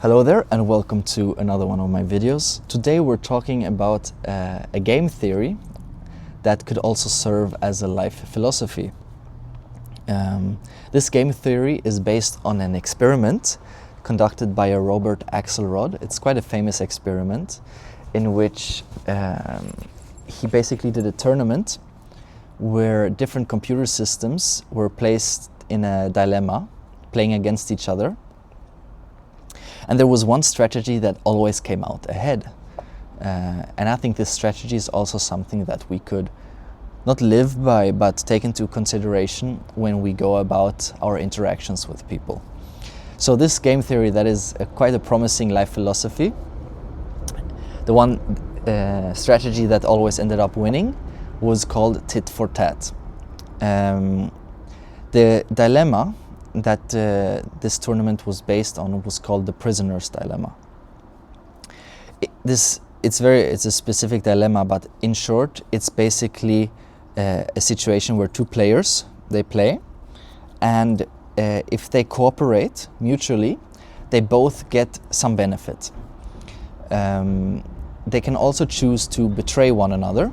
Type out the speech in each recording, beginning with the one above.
Hello there and welcome to another one of my videos. Today we're talking about a game theory that could also serve as a life philosophy. This game theory is based on an experiment conducted by a Robert Axelrod. It's quite a famous experiment in which he basically did a tournament where different computer systems were placed in a dilemma, playing against each other. And there was one strategy that always came out ahead. And I think this strategy is also something that we could not live by, but take into consideration when we go about our interactions with people. So this game theory, that is quite a promising life philosophy. The one strategy that always ended up winning was called tit for tat. The dilemma that this tournament was based on was called the prisoner's dilemma. It's a specific dilemma, but in short, it's basically a situation where two players, they play, and if they cooperate mutually, they both get some benefit. They can also choose to betray one another.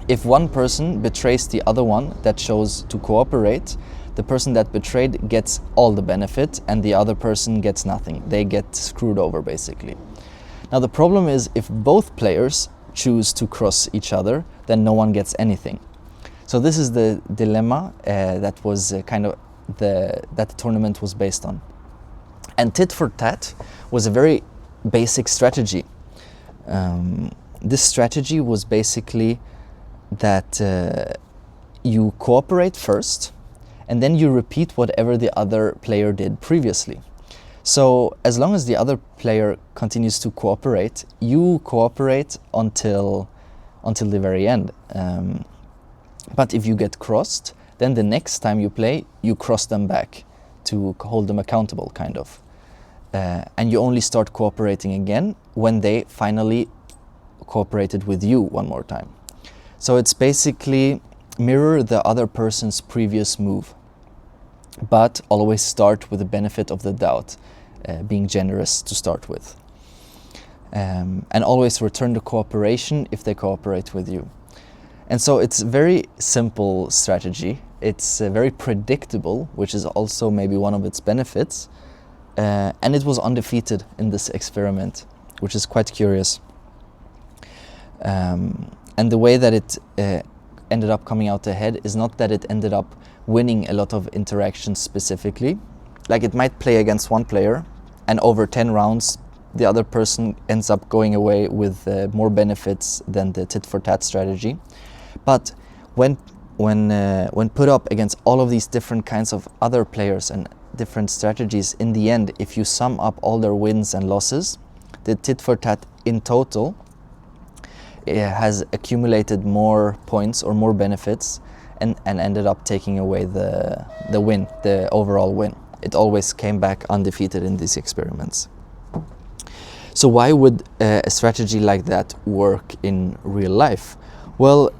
If one person betrays the other one that chose to cooperate, the person that betrayed gets all the benefit and the other person gets nothing. They get screwed over, basically. Now the problem is, if both players choose to cross each other, then no one gets anything. So this is the dilemma that was that the tournament was based on. And tit for tat was a very basic strategy. This strategy was basically that you cooperate first, and then you repeat whatever the other player did previously. So as long as the other player continues to cooperate, you cooperate until the very end. But if you get crossed, then the next time you play, you cross them back to hold them accountable, kind of. And you only start cooperating again when they finally cooperated with you one more time. So it's basically mirror the other person's previous move, but always start with the benefit of the doubt, being generous to start with. And always return the cooperation if they cooperate with you. And so it's a very simple strategy. It's very predictable, which is also maybe one of its benefits. And it was undefeated in this experiment, which is quite curious. And the way that it ended up coming out ahead is not that it ended up winning a lot of interactions specifically. Like, it might play against one player, and over 10 rounds, the other person ends up going away with more benefits than the tit for tat strategy. But when put up against all of these different kinds of other players and different strategies, in the end, if you sum up all their wins and losses, the tit for tat in total has accumulated more points or more benefits and ended up taking away the win, the overall win. It always came back undefeated in these experiments. So why would a strategy like that work in real life? Well,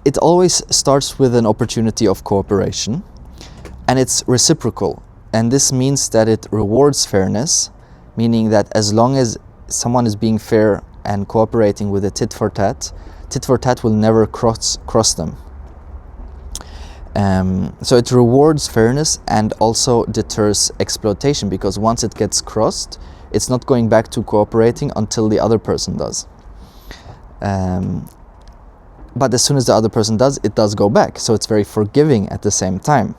it always starts with an opportunity of cooperation, and it's reciprocal. And this means that it rewards fairness, meaning that as long as someone is being fair and cooperating with a tit for tat will never cross them. So it rewards fairness and also deters exploitation, because once it gets crossed, it's not going back to cooperating until the other person does. But as soon as the other person does, it does go back. So it's very forgiving at the same time.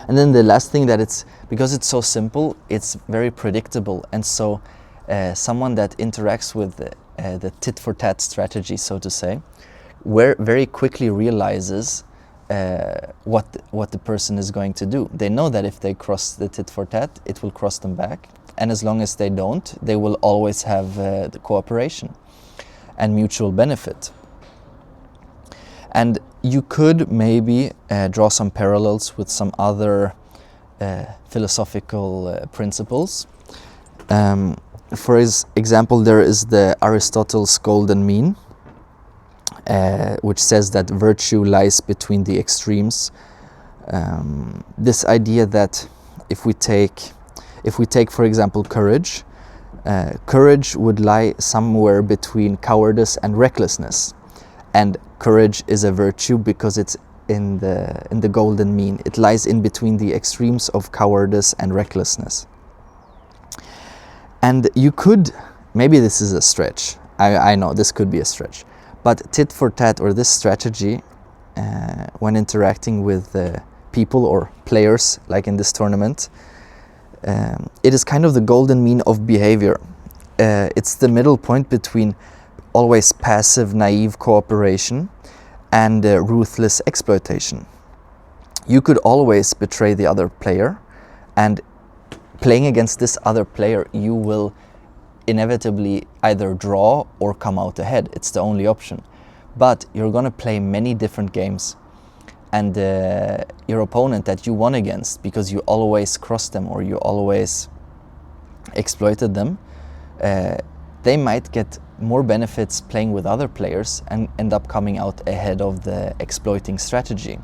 And then the last thing, that because it's so simple, it's very predictable. And so someone that interacts with the tit for tat strategy, so to say, very quickly realizes what the person is going to do. They know that if they cross the tit for tat, it will cross them back. And as long as they don't, they will always have the cooperation and mutual benefit. And you could maybe draw some parallels with some other philosophical principles. For example, there is the Aristotle's golden mean, which says that virtue lies between the extremes. This idea that if If we take, for example, courage, courage would lie somewhere between cowardice and recklessness. And courage is a virtue because it's in the golden mean. It lies in between the extremes of cowardice and recklessness. And you could, maybe this is a stretch, I know this could be a stretch, but tit for tat, or this strategy, when interacting with people or players, like in this tournament, it is kind of the golden mean of behavior. It's the middle point between always passive, naive cooperation and ruthless exploitation. You could always betray the other player, and playing against this other player, you will inevitably either draw or come out ahead. It's the only option. But you're going to play many different games, and your opponent that you won against, because you always crossed them or you always exploited them, they might get more benefits playing with other players and end up coming out ahead of the exploiting strategy.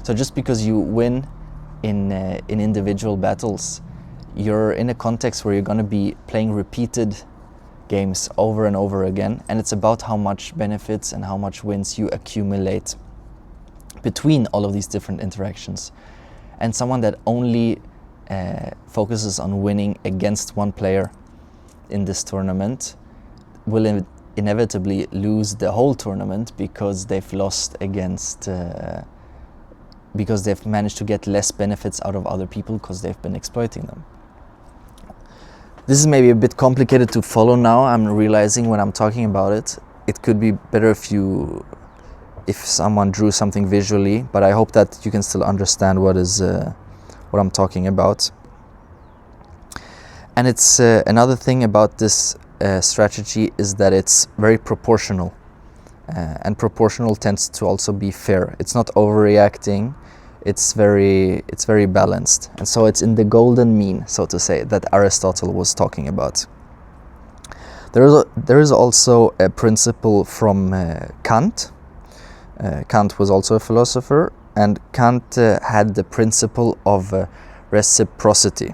So just because you win in individual battles, you're in a context where you're going to be playing repeated games over and over again, and it's about how much benefits and how much wins you accumulate between all of these different interactions. And someone that only focuses on winning against one player in this tournament will inevitably lose the whole tournament, because they've lost against because they've managed to get less benefits out of other people because they've been exploiting them. This is maybe a bit complicated to follow now. I'm realizing when I'm talking about it. It could be better if someone drew something visually, but I hope that you can still understand what I'm talking about. And it's another thing about this strategy is that it's very proportional, and proportional tends to also be fair. It's not overreacting. It's very balanced, and so it's in the golden mean, so to say, that Aristotle was talking about. There is also a principle from Kant. Kant was also a philosopher, and Kant had the principle of reciprocity.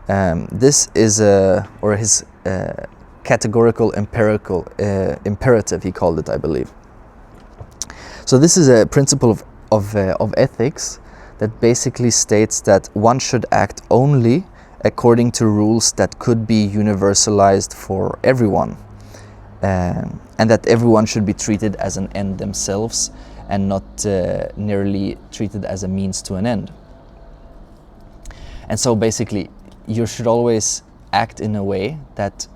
This is his categorical imperative, he called it, I believe. So this is a principle of ethics that basically states that one should act only according to rules that could be universalized for everyone, and that everyone should be treated as an end themselves and not merely treated as a means to an end. And so basically you should always act in a way that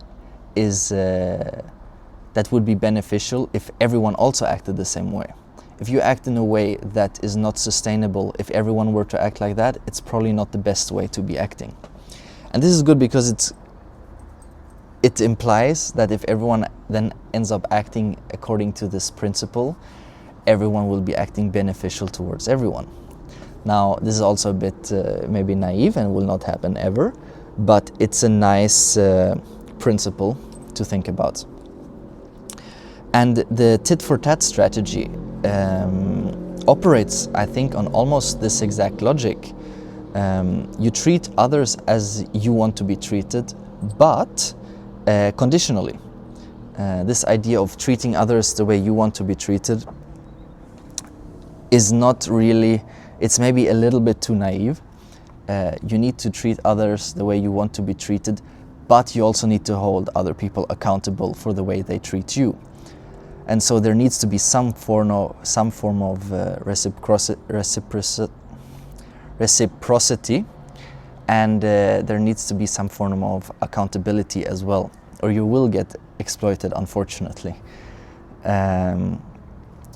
would be beneficial if everyone also acted the same way. If you act in a way that is not sustainable, if everyone were to act like that, it's probably not the best way to be acting. And this is good because it implies that if everyone then ends up acting according to this principle, everyone will be acting beneficial towards everyone. Now, this is also a bit maybe naive and will not happen ever, but it's a nice principle to think about. And the tit-for-tat strategy operates, I think, on almost this exact logic. You treat others as you want to be treated, but conditionally. This idea of treating others the way you want to be treated is not really, it's maybe a little bit too naive. You need to treat others the way you want to be treated, but you also need to hold other people accountable for the way they treat you. And so there needs to be some form of reciprocity, and there needs to be some form of accountability as well, or you will get exploited, unfortunately.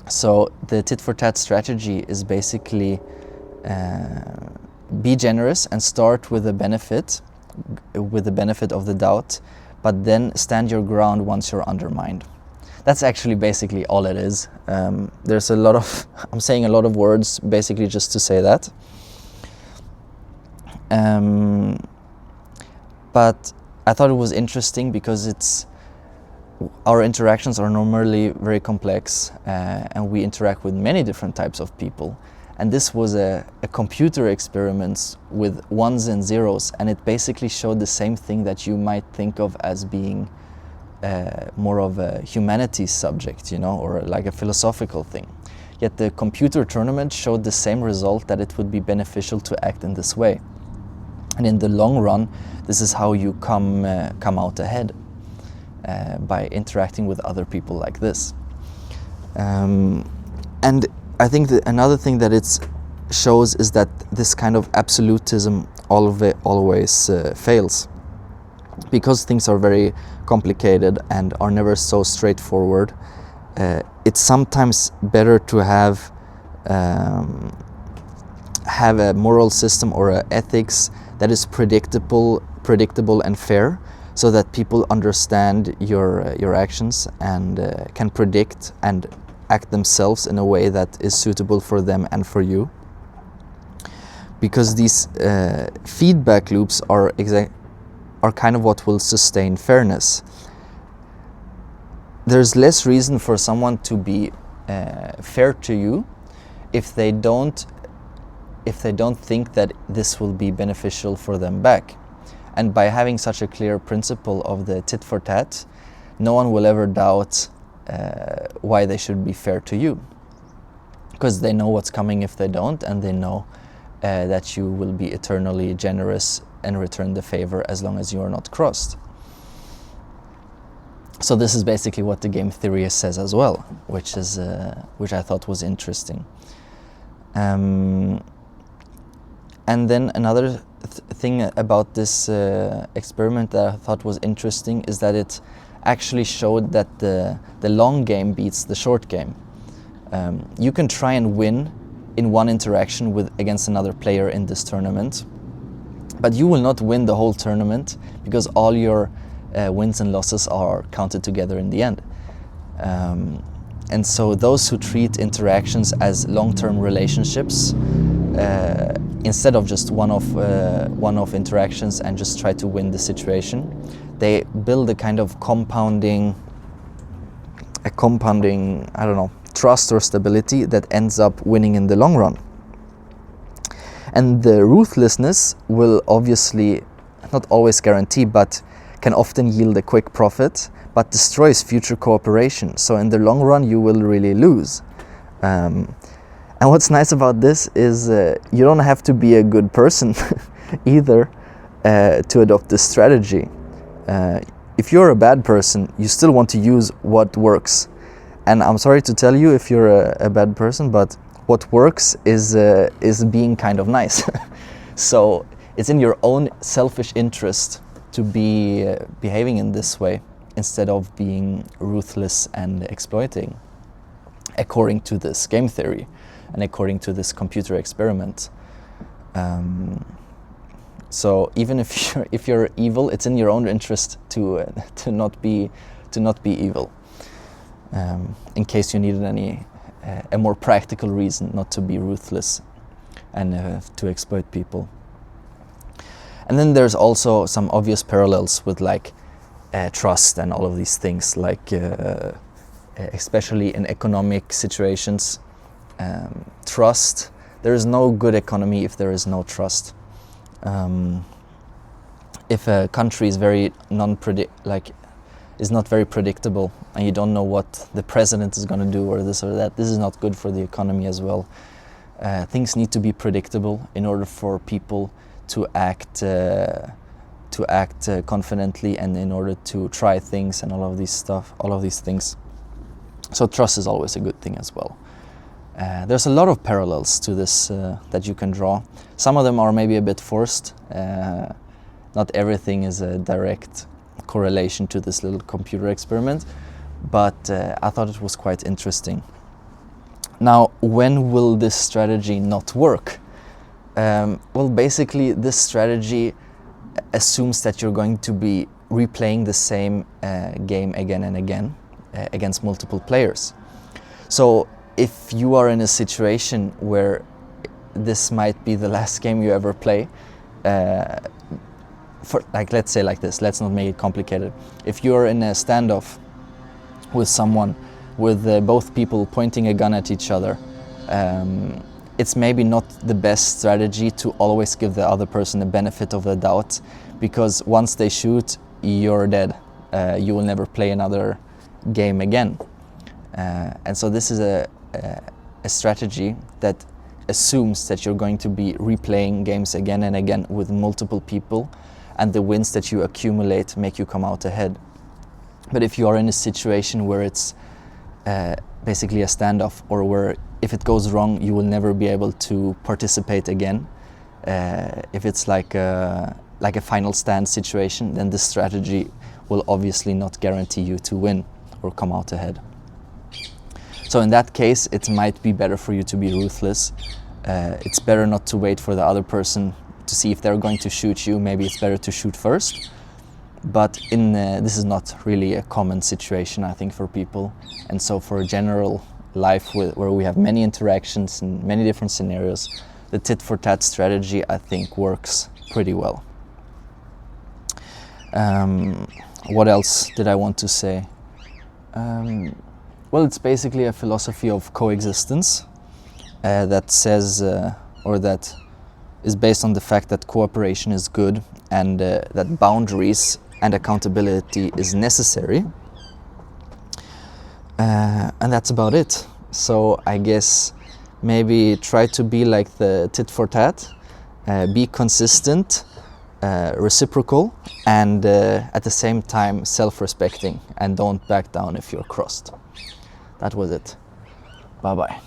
So the tit-for-tat strategy is basically be generous and start with the benefit of the doubt, but then stand your ground once you're undermined. That's actually basically all it is. There's a lot of, I'm saying a lot of words basically just to say that. But I thought it was interesting because our interactions are normally very complex, and we interact with many different types of people. And this was a computer experiment with ones and zeros, and it basically showed the same thing that you might think of as being more of a humanities subject, you know, or like a philosophical thing. Yet the computer tournament showed the same result, that it would be beneficial to act in this way. And in the long run, this is how you come out ahead, by interacting with other people like this. And I think that another thing that it shows is that this kind of absolutism always fails. Because things are very complicated and are never so straightforward, it's sometimes better to have a moral system or an ethics that is predictable and fair, so that people understand your actions and can predict and act themselves in a way that is suitable for them and for you. Because these feedback loops are kind of what will sustain fairness. There's less reason for someone to be fair to you if they don't think that this will be beneficial for them back. And by having such a clear principle of the tit for tat, no one will ever doubt why they should be fair to you, because they know what's coming if they don't, and they know that you will be eternally generous and return the favor as long as you are not crossed. So this is basically what the game theory says as well, which I thought was interesting. And then another thing about this experiment that I thought was interesting is that it actually showed that the long game beats the short game. You can try and win in one interaction against another player in this tournament, but you will not win the whole tournament because all your wins and losses are counted together in the end. And so those who treat interactions as long-term relationships, instead of just one-off interactions and just try to win the situation, they build a kind of compounding, I don't know, trust or stability that ends up winning in the long run. And the ruthlessness will obviously not always guarantee, but can often yield a quick profit, but destroys future cooperation. So in the long run, you will really lose. And what's nice about this is you don't have to be a good person either to adopt this strategy. If you're a bad person, you still want to use what works. And I'm sorry to tell you if you're a bad person, but what works is being kind of nice. So it's in your own selfish interest to be behaving in this way instead of being ruthless and exploiting, according to this game theory and according to this computer experiment. So even if you're evil, it's in your own interest to not be evil. In case you needed a more practical reason not to be ruthless and to exploit people. And then there's also some obvious parallels with like trust and all of these things, like especially in economic situations. Trust, there is no good economy if there is no trust. If a country is is not very predictable and you don't know what the president is going to do or this or that, this is not good for the economy as well. Things need to be predictable in order for people to act confidently, and in order to try things and all of these things. So trust is always a good thing as well. There's a lot of parallels to this that you can draw. Some of them are maybe a bit forced. Not everything is a direct correlation to this little computer experiment, but I thought it was quite interesting. Now, when will this strategy not work? Well, basically, this strategy assumes that you're going to be replaying the same game again and again against multiple players. So if you are in a situation where this might be the last game you ever play, let's say like this, let's not make it complicated. If you're in a standoff with someone with both people pointing a gun at each other, it's maybe not the best strategy to always give the other person the benefit of the doubt, because once they shoot, you're dead. You will never play another game again. And so this is a strategy that assumes that you're going to be replaying games again and again with multiple people, and the wins that you accumulate make you come out ahead. But if you are in a situation where it's basically a standoff, or where if it goes wrong you will never be able to participate again, if it's like a final stand situation, then this strategy will obviously not guarantee you to win or come out ahead. So in that case, it might be better for you to be ruthless. It's better not to wait for the other person to see if they're going to shoot you. Maybe it's better to shoot first. But this is not really a common situation, I think, for people. And so for a general life where we have many interactions and many different scenarios, the tit-for-tat strategy, I think, works pretty well. What else did I want to say? Well, it's basically a philosophy of coexistence that says, or that is based on the fact that cooperation is good, and that boundaries and accountability is necessary. And that's about it. So I guess maybe try to be like the tit for tat, be consistent, reciprocal, and at the same time self-respecting, and don't back down if you're crossed. That was it. Bye bye.